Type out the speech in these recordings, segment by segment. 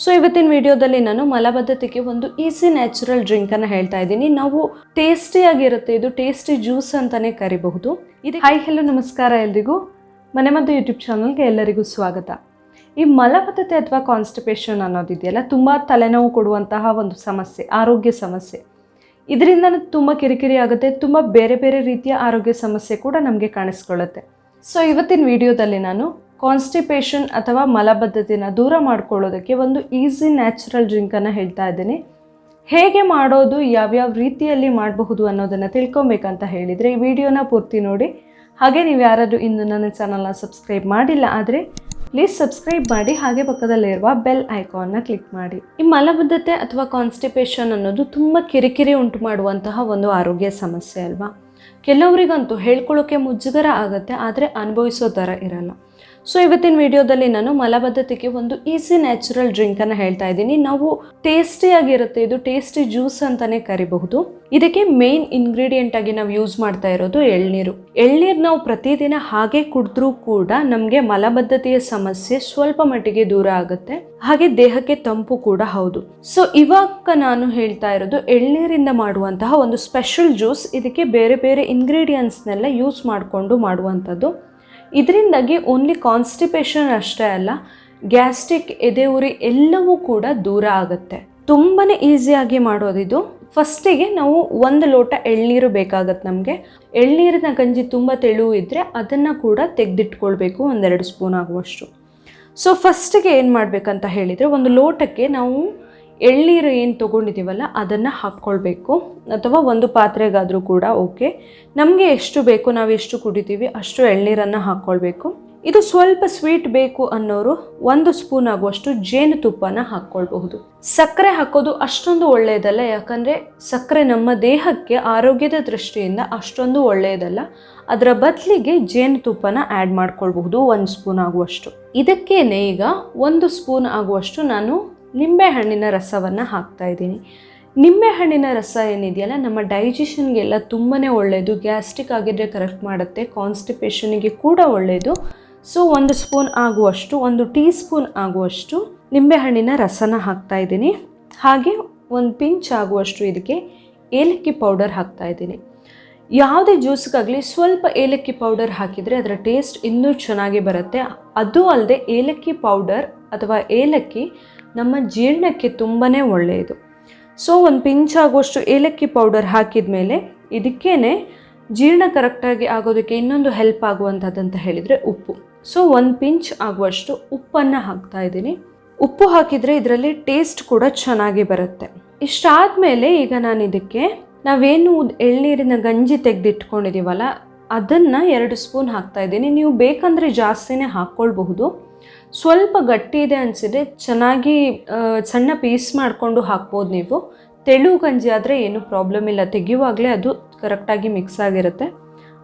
So ಇವತ್ತಿನ ವಿಡಿಯೋದಲ್ಲಿ ನಾನು ಮಲಬದ್ಧತೆಗೆ ಒಂದು ಈಸಿ ನ್ಯಾಚುರಲ್ ಡ್ರಿಂಕನ್ನು ಹೇಳ್ತಾ ಇದ್ದೀನಿ. ನಾವು ಟೇಸ್ಟಿಯಾಗಿರುತ್ತೆ, ಇದು ಟೇಸ್ಟಿ ಜ್ಯೂಸ್ ಅಂತಲೇ ಕರಿಬಹುದು. ಇದು ಹಾಯ್ ಹೆಲೋ ನಮಸ್ಕಾರ ಎಲ್ರಿಗೂ, ಮನೆಮದ್ದು ಯೂಟ್ಯೂಬ್ ಚಾನಲ್ಗೆ ಎಲ್ಲರಿಗೂ ಸ್ವಾಗತ. ಈ ಮಲಬದ್ಧತೆ ಅಥವಾ ಕಾನ್ಸ್ಟಿಪೇಷನ್ ಅನ್ನೋದಿದೆಯಲ್ಲ, ತುಂಬ ತಲೆನೋವು ಕೊಡುವಂತಹ ಒಂದು ಸಮಸ್ಯೆ, ಆರೋಗ್ಯ ಸಮಸ್ಯೆ. ಇದರಿಂದ ತುಂಬ ಕಿರಿಕಿರಿ ಆಗುತ್ತೆ, ತುಂಬ ಬೇರೆ ಬೇರೆ ರೀತಿಯ ಆರೋಗ್ಯ ಸಮಸ್ಯೆ ಕೂಡ ನಮಗೆ ಕಾಣಿಸ್ಕೊಳ್ಳುತ್ತೆ. ಸೊ ಇವತ್ತಿನ ವಿಡಿಯೋದಲ್ಲಿ ನಾನು ಕಾನ್ಸ್ಟಿಪೇಷನ್ ಅಥವಾ ಮಲಬದ್ಧತೆನ ದೂರ ಮಾಡ್ಕೊಳ್ಳೋದಕ್ಕೆ ಒಂದು ಈಸಿ ನ್ಯಾಚುರಲ್ ಡ್ರಿಂಕನ್ನು ಹೇಳ್ತಾ ಇದ್ದೀನಿ. ಹೇಗೆ ಮಾಡೋದು, ಯಾವ್ಯಾವ ರೀತಿಯಲ್ಲಿ ಮಾಡಬಹುದು ಅನ್ನೋದನ್ನು ತಿಳ್ಕೊಬೇಕಂತ ಹೇಳಿದರೆ ಈ ವಿಡಿಯೋನ ಪೂರ್ತಿ ನೋಡಿ. ಹಾಗೆ ನೀವು ಯಾರಾದರೂ ಇನ್ನು ನನ್ನ ಚಾನಲ್ನ ಸಬ್ಸ್ಕ್ರೈಬ್ ಮಾಡಿಲ್ಲ ಆದರೆ ಪ್ಲೀಸ್ ಸಬ್ಸ್ಕ್ರೈಬ್ ಮಾಡಿ, ಹಾಗೆ ಪಕ್ಕದಲ್ಲಿರುವ ಬೆಲ್ ಐಕಾನ್ನ ಕ್ಲಿಕ್ ಮಾಡಿ. ಈ ಮಲಬದ್ಧತೆ ಅಥವಾ ಕಾನ್ಸ್ಟಿಪೇಷನ್ ಅನ್ನೋದು ತುಂಬ ಕಿರಿಕಿರಿ ಉಂಟು ಮಾಡುವಂತಹ ಒಂದು ಆರೋಗ್ಯ ಸಮಸ್ಯೆ ಅಲ್ವಾ. ಕೆಲವರಿಗಂತೂ ಹೇಳ್ಕೊಳ್ಳೋಕ್ಕೆ ಮುಜುಗರ ಆಗುತ್ತೆ, ಆದರೆ ಅನುಭವಿಸೋ ಥರ ಇರಲ್ಲ. ಸೊ ಇವತ್ತಿನ ವಿಡಿಯೋದಲ್ಲಿ ನಾನು ಮಲಬದ್ಧತೆಗೆ ಒಂದು ಈಸಿ ನ್ಯಾಚುರಲ್ ಡ್ರಿಂಕನ್ನು ಹೇಳ್ತಾ ಇದ್ದೀನಿ. ನಾವು ಟೇಸ್ಟಿಯಾಗಿರುತ್ತೆ, ಇದು ಟೇಸ್ಟಿ ಜ್ಯೂಸ್ ಅಂತಲೇ ಕರಿಬಹುದು. ಇದಕ್ಕೆ ಮೇನ್ ಇಂಗ್ರೀಡಿಯೆಂಟ್ ಆಗಿ ನಾವು ಯೂಸ್ ಮಾಡ್ತಾ ಇರೋದು ಎಳ್ನೀರು. ಎಳ್ನೀರು ನಾವು ಪ್ರತಿದಿನ ಹಾಗೆ ಕುಡಿದ್ರೂ ಕೂಡ ನಮಗೆ ಮಲಬದ್ಧತೆಯ ಸಮಸ್ಯೆ ಸ್ವಲ್ಪ ಮಟ್ಟಿಗೆ ದೂರ ಆಗುತ್ತೆ, ಹಾಗೆ ದೇಹಕ್ಕೆ ತಂಪು ಕೂಡ ಹೌದು. ಸೊ ಇವಾಗ ನಾನು ಹೇಳ್ತಾ ಇರೋದು ಎಳ್ನೀರಿಂದ ಮಾಡುವಂತಹ ಒಂದು ಸ್ಪೆಷಲ್ ಜ್ಯೂಸ್. ಇದಕ್ಕೆ ಬೇರೆ ಬೇರೆ ಇಂಗ್ರೀಡಿಯೆಂಟ್ಸ್ನೆಲ್ಲ ಯೂಸ್ ಮಾಡಿಕೊಂಡು ಮಾಡುವಂಥದ್ದು. ಇದರಿಂದಾಗಿ ಓನ್ಲಿ ಕಾನ್ಸ್ಟಿಪೇಷನ್ ಅಷ್ಟೇ ಅಲ್ಲ, ಗ್ಯಾಸ್ಟ್ರಿಕ್, ಎದೆ ಉರಿ ಎಲ್ಲವೂ ಕೂಡ ದೂರ ಆಗುತ್ತೆ. ತುಂಬಾ ಈಸಿಯಾಗಿ ಮಾಡೋದಿದು. ಫಸ್ಟಿಗೆ ನಾವು 1 ಲೋಟ ಎಳ್ನೀರು ಬೇಕಾಗತ್ತೆ ನಮಗೆ. ಎಳ್ನೀರಿನ ಗಂಜಿ ತುಂಬ ತೆಳುವು ಇದ್ದರೆ ಅದನ್ನು ಕೂಡ ತೆಗೆದಿಟ್ಕೊಳ್ಬೇಕು, 1-2 ಸ್ಪೂನ್ ಆಗುವಷ್ಟು. ಸೊ ಫಸ್ಟಿಗೆ ಏನು ಮಾಡಬೇಕಂತ ಹೇಳಿದರೆ, 1 ಲೋಟಕ್ಕೆ ನಾವು ಎಳ್ನೀರು ಏನು ತೊಗೊಂಡಿದ್ದೀವಲ್ಲ ಅದನ್ನು ಹಾಕ್ಕೊಳ್ಬೇಕು, ಅಥವಾ ಒಂದು ಪಾತ್ರೆಗಾದರೂ ಕೂಡ ಓಕೆ. ನಮಗೆ ಎಷ್ಟು ಬೇಕು, ನಾವು ಎಷ್ಟು ಕುಡಿತೀವಿ ಅಷ್ಟು ಎಳ್ನೀರನ್ನು ಹಾಕ್ಕೊಳ್ಬೇಕು. ಇದು ಸ್ವಲ್ಪ ಸ್ವೀಟ್ ಬೇಕು ಅನ್ನೋರು 1 ಸ್ಪೂನ್ ಆಗುವಷ್ಟು ಜೇನುತುಪ್ಪನ ಹಾಕ್ಕೊಳ್ಬಹುದು. ಸಕ್ಕರೆ ಹಾಕೋದು ಅಷ್ಟೊಂದು ಒಳ್ಳೆಯದಲ್ಲ, ಯಾಕಂದರೆ ಸಕ್ಕರೆ ನಮ್ಮ ದೇಹಕ್ಕೆ ಆರೋಗ್ಯದ ದೃಷ್ಟಿಯಿಂದ ಅಷ್ಟೊಂದು ಒಳ್ಳೆಯದಲ್ಲ. ಅದರ ಬದಲಿಗೆ ಜೇನುತುಪ್ಪನ ಆ್ಯಡ್ ಮಾಡ್ಕೊಳ್ಬಹುದು 1 ಸ್ಪೂನ್ ಆಗುವಷ್ಟು. ಇದಕ್ಕೇನೆ ಈಗ 1 ಸ್ಪೂನ್ ಆಗುವಷ್ಟು ನಾನು ನಿಂಬೆಹಣ್ಣಿನ ರಸವನ್ನು ಹಾಕ್ತಾ ಇದ್ದೀನಿ. ನಿಂಬೆಹಣ್ಣಿನ ರಸ ಏನಿದೆಯಲ್ಲ ನಮ್ಮ ಡೈಜೆಷನ್ಗೆಲ್ಲ ತುಂಬಾ ಒಳ್ಳೆಯದು. ಗ್ಯಾಸ್ಟ್ರಿಕ್ ಆಗಿದ್ದರೆ ಕರೆಕ್ಟ್ ಮಾಡುತ್ತೆ, ಕಾನ್ಸ್ಟಿಪೇಷನಿಗೆ ಕೂಡ ಒಳ್ಳೆಯದು. ಸೊ 1 ಸ್ಪೂನ್ ಆಗುವಷ್ಟು, 1 ಟೀ ಸ್ಪೂನ್ ಆಗುವಷ್ಟು ನಿಂಬೆಹಣ್ಣಿನ ರಸನ ಹಾಕ್ತಾ ಇದ್ದೀನಿ. ಹಾಗೆ 1 ಪಿಂಚ್ ಆಗುವಷ್ಟು ಇದಕ್ಕೆ ಏಲಕ್ಕಿ ಪೌಡರ್ ಹಾಕ್ತಾ ಇದ್ದೀನಿ. ಯಾವುದೇ ಜ್ಯೂಸ್ಗಾಗಲಿ ಸ್ವಲ್ಪ ಏಲಕ್ಕಿ ಪೌಡರ್ ಹಾಕಿದರೆ ಅದರ ಟೇಸ್ಟ್ ಇನ್ನೂ ಚೆನ್ನಾಗಿ ಬರುತ್ತೆ. ಅದು ಅಲ್ಲದೆ ಏಲಕ್ಕಿ ಪೌಡರ್ ಅಥವಾ ಏಲಕ್ಕಿ ನಮ್ಮ ಜೀರ್ಣಕ್ಕೆ ತುಂಬಾ ಒಳ್ಳೆಯದು. ಸೊ 1 ಪಿಂಚ್ ಆಗುವಷ್ಟು ಏಲಕ್ಕಿ ಪೌಡರ್ ಹಾಕಿದ ಮೇಲೆ ಇದಕ್ಕೇ ಜೀರ್ಣ ಕರೆಕ್ಟಾಗಿ ಆಗೋದಕ್ಕೆ ಇನ್ನೊಂದು ಹೆಲ್ಪ್ ಆಗುವಂಥದ್ದಂತ ಹೇಳಿದರೆ ಉಪ್ಪು. ಸೊ 1 ಪಿಂಚ್ ಆಗುವಷ್ಟು ಉಪ್ಪನ್ನು ಹಾಕ್ತಾ ಇದ್ದೀನಿ. ಉಪ್ಪು ಹಾಕಿದರೆ ಇದರಲ್ಲಿ ಟೇಸ್ಟ್ ಕೂಡ ಚೆನ್ನಾಗಿ ಬರುತ್ತೆ. ಇಷ್ಟಾದಮೇಲೆ ಈಗ ನಾನು ಇದಕ್ಕೆ ನಾವೇನು ಎಳ್ನೀರಿನ ಗಂಜಿ ತೆಗೆದಿಟ್ಕೊಂಡಿದ್ದೀವಲ್ಲ ಅದನ್ನು 2 ಸ್ಪೂನ್ ಹಾಕ್ತಾ ಇದ್ದೀನಿ. ನೀವು ಬೇಕಂದರೆ ಜಾಸ್ತಿನೇ ಹಾಕ್ಕೊಳ್ಬಹುದು. ಸ್ವಲ್ಪ ಗಟ್ಟಿ ಇದೆ ಅನಿಸಿದೆ, ಚೆನ್ನಾಗಿ ಸಣ್ಣ ಪೀಸ್ ಮಾಡಿಕೊಂಡು ಹಾಕ್ಬೋದು ನೀವು. ತೆಳು ಗಂಜಿ ಆದರೆ ಏನೂ ಪ್ರಾಬ್ಲಮ್ ಇಲ್ಲ, ತೆಗೆಯುವಾಗಲೇ ಅದು ಕರೆಕ್ಟಾಗಿ ಮಿಕ್ಸ್ ಆಗಿರುತ್ತೆ.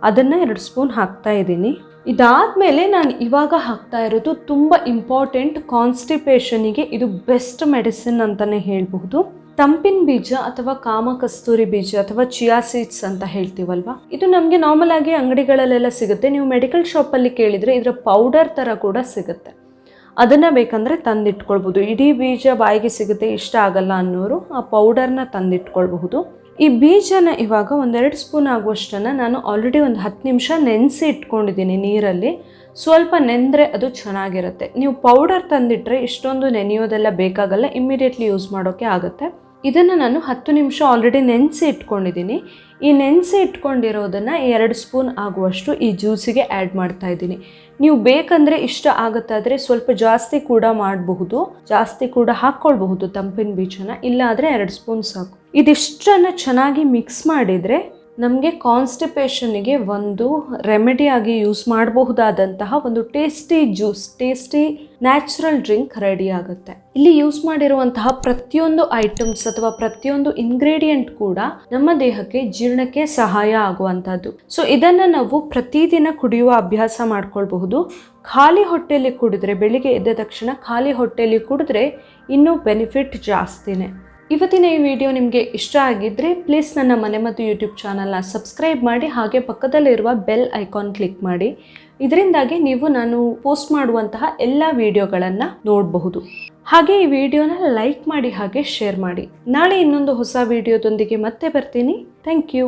ಅದನ್ನು 2 ಸ್ಪೂನ್ ಹಾಕ್ತಾ ಇದ್ದೀನಿ. ಇದಾದಮೇಲೆ ನಾನು ಇವಾಗ ಹಾಕ್ತಾ ಇರೋದು ತುಂಬ ಇಂಪಾರ್ಟೆಂಟ್, ಕಾನ್ಸ್ಟಿಪೇಷನಿಗೆ ಇದು ಬೆಸ್ಟ್ ಮೆಡಿಸಿನ್ ಅಂತಲೇ ಹೇಳ್ಬಹುದು. ತಂಪಿನ ಬೀಜ ಅಥವಾ ಕಾಮಕಸ್ತೂರಿ ಬೀಜ ಅಥವಾ ಚಿಯಾ ಸೀಡ್ಸ್ ಅಂತ ಹೇಳ್ತೀವಲ್ವ, ಇದು ನಮಗೆ ನಾರ್ಮಲ್ ಆಗಿ ಅಂಗಡಿಗಳಲ್ಲೆಲ್ಲ ಸಿಗುತ್ತೆ. ನೀವು ಮೆಡಿಕಲ್ ಶಾಪಲ್ಲಿ ಕೇಳಿದರೆ ಇದರ ಪೌಡರ್ ಥರ ಕೂಡ ಸಿಗುತ್ತೆ. ಅದನ್ನು ಬೇಕಂದರೆ ತಂದಿಟ್ಕೊಳ್ಬೋದು. ಇಡೀ ಬೀಜ ಬಾಯಿಗೆ ಸಿಗುತ್ತೆ, ಇಷ್ಟ ಆಗಲ್ಲ ಅನ್ನೋರು ಆ ಪೌಡರ್ನ ತಂದಿಟ್ಕೊಳ್ಬಹುದು. ಈ ಬೀಜನ ಇವಾಗ 1-2 ಸ್ಪೂನ್ ಆಗುವಷ್ಟನ್ನು ನಾನು ಆಲ್ರೆಡಿ 10 ನಿಮಿಷ ನೆನೆಸಿ ಇಟ್ಕೊಂಡಿದ್ದೀನಿ ನೀರಲ್ಲಿ. ಸ್ವಲ್ಪ ನೆಂದರೆ ಅದು ಚೆನ್ನಾಗಿರುತ್ತೆ. ನೀವು ಪೌಡರ್ ತಂದಿಟ್ಟರೆ ಇಷ್ಟೊಂದು ನೆನೆಯೋದೆಲ್ಲ ಬೇಕಾಗಲ್ಲ, ಇಮ್ಮಿಡಿಯೇಟ್ಲಿ ಯೂಸ್ ಮಾಡೋಕ್ಕೆ ಆಗುತ್ತೆ. ಇದನ್ನು ನಾನು 10 ನಿಮಿಷ ಆಲ್ರೆಡಿ ನೆನೆಸಿ ಇಟ್ಕೊಂಡಿದ್ದೀನಿ. ಈ ನೆನೆಸಿ ಇಟ್ಕೊಂಡಿರೋದನ್ನು 2 ಸ್ಪೂನ್ ಆಗುವಷ್ಟು ಈ ಜ್ಯೂಸಿಗೆ ಆ್ಯಡ್ ಮಾಡ್ತಾ ಇದ್ದೀನಿ. ನೀವು ಬೇಕಂದರೆ ಇಷ್ಟ ಆಗುತ್ತಾದರೆ ಸ್ವಲ್ಪ ಜಾಸ್ತಿ ಕೂಡ ಮಾಡಬಹುದು, ಜಾಸ್ತಿ ಕೂಡ ಹಾಕ್ಕೊಳ್ಬಹುದು ತಂಪಿನ ಬೀಜನ, ಇಲ್ಲ ಆದರೆ 2 ಸ್ಪೂನ್ ಸಾಕು. ಇದಿಷ್ಟನ್ನು ಚೆನ್ನಾಗಿ ಮಿಕ್ಸ್ ಮಾಡಿದರೆ ನಮಗೆ ಕಾನ್ಸ್ಟಿಪೇಷನ್ನಿಗೆ ಒಂದು ರೆಮಿಡಿಯಾಗಿ ಯೂಸ್ ಮಾಡಬಹುದಾದಂತಹ ಒಂದು tasty juice, tasty natural drink ready ಆಗುತ್ತೆ. ಇಲ್ಲಿ ಯೂಸ್ ಮಾಡಿರುವಂತಹ ಪ್ರತಿಯೊಂದು ಐಟಮ್ಸ್ ಅಥವಾ ಪ್ರತಿಯೊಂದು ಇಂಗ್ರೀಡಿಯೆಂಟ್ ಕೂಡ ನಮ್ಮ ದೇಹಕ್ಕೆ ಜೀರ್ಣಕ್ಕೆ ಸಹಾಯ ಆಗುವಂಥದ್ದು. ಸೊ ಇದನ್ನು ನಾವು ಪ್ರತಿದಿನ ಕುಡಿಯುವ ಅಭ್ಯಾಸ ಮಾಡ್ಕೊಳ್ಬಹುದು. ಖಾಲಿ ಹೊಟ್ಟೆಯಲ್ಲಿ ಕುಡಿದ್ರೆ, ಬೆಳಿಗ್ಗೆ ಎದ್ದ ತಕ್ಷಣ ಖಾಲಿ ಹೊಟ್ಟೆಯಲ್ಲಿ ಕುಡಿದ್ರೆ ಇನ್ನೂ ಬೆನಿಫಿಟ್ ಜಾಸ್ತಿನೇ. ಇವತ್ತಿನ ಈ ವಿಡಿಯೋ ನಿಮಗೆ ಇಷ್ಟ ಆಗಿದ್ದರೆ ಪ್ಲೀಸ್ ನನ್ನ ಮನೆಮದ್ದು ಯೂಟ್ಯೂಬ್ ಚಾನಲ್ನ ಸಬ್ಸ್ಕ್ರೈಬ್ ಮಾಡಿ, ಹಾಗೆ ಪಕ್ಕದಲ್ಲಿರುವ ಬೆಲ್ ಐಕಾನ್ ಕ್ಲಿಕ್ ಮಾಡಿ. ಇದರಿಂದಾಗಿ ನೀವು ನಾನು ಪೋಸ್ಟ್ ಮಾಡುವಂತಹ ಎಲ್ಲ ವಿಡಿಯೋಗಳನ್ನು ನೋಡಬಹುದು. ಹಾಗೆ ಈ ವಿಡಿಯೋನ ಲೈಕ್ ಮಾಡಿ, ಹಾಗೆ ಶೇರ್ ಮಾಡಿ. ನಾಳೆ ಇನ್ನೊಂದು ಹೊಸ ವಿಡಿಯೋದೊಂದಿಗೆ ಮತ್ತೆ ಬರ್ತೀನಿ. Thank you.